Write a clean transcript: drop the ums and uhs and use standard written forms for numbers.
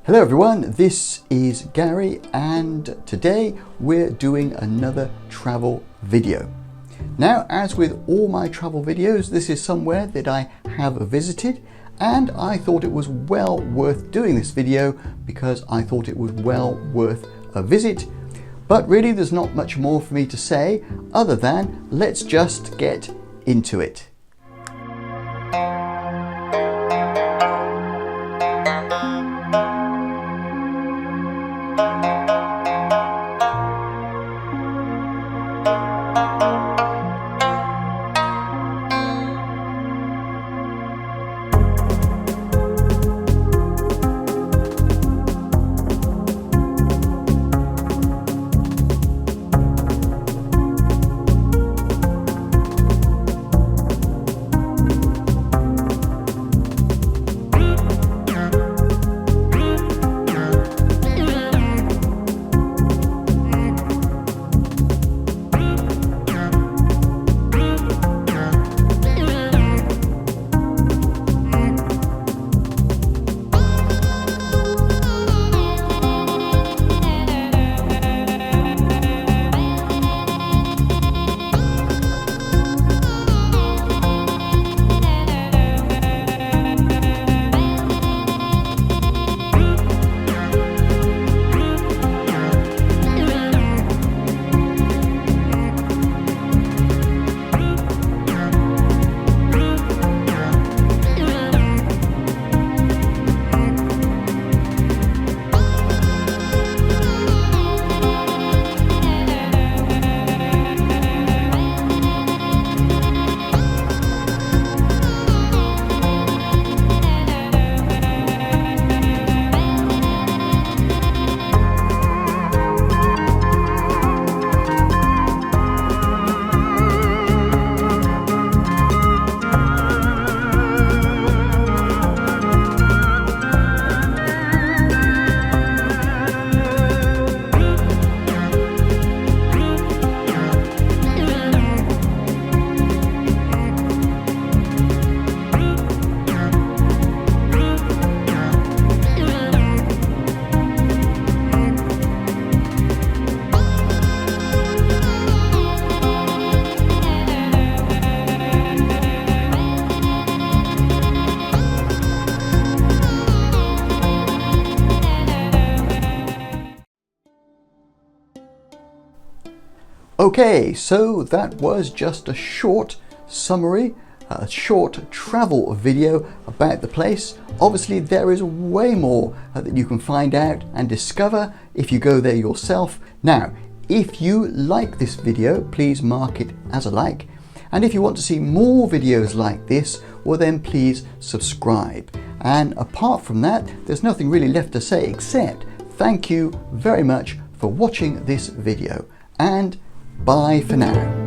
Hello everyone, this is Gary and today we're doing another travel video. Now, as with all my travel videos, this is somewhere that I have visited and I thought it was well worth doing this video because I thought it was well worth a visit. But really there's not much more for me to say other than let's just get into it. Okay, so that was just a short summary, a short travel video about the place. Obviously there is way more that you can find out and discover if you go there yourself. Now, if you like this video, please mark it as a like. And if you want to see more videos like this, well then please subscribe. And apart from that, there's nothing really left to say except thank you very much for watching this video and bye for now.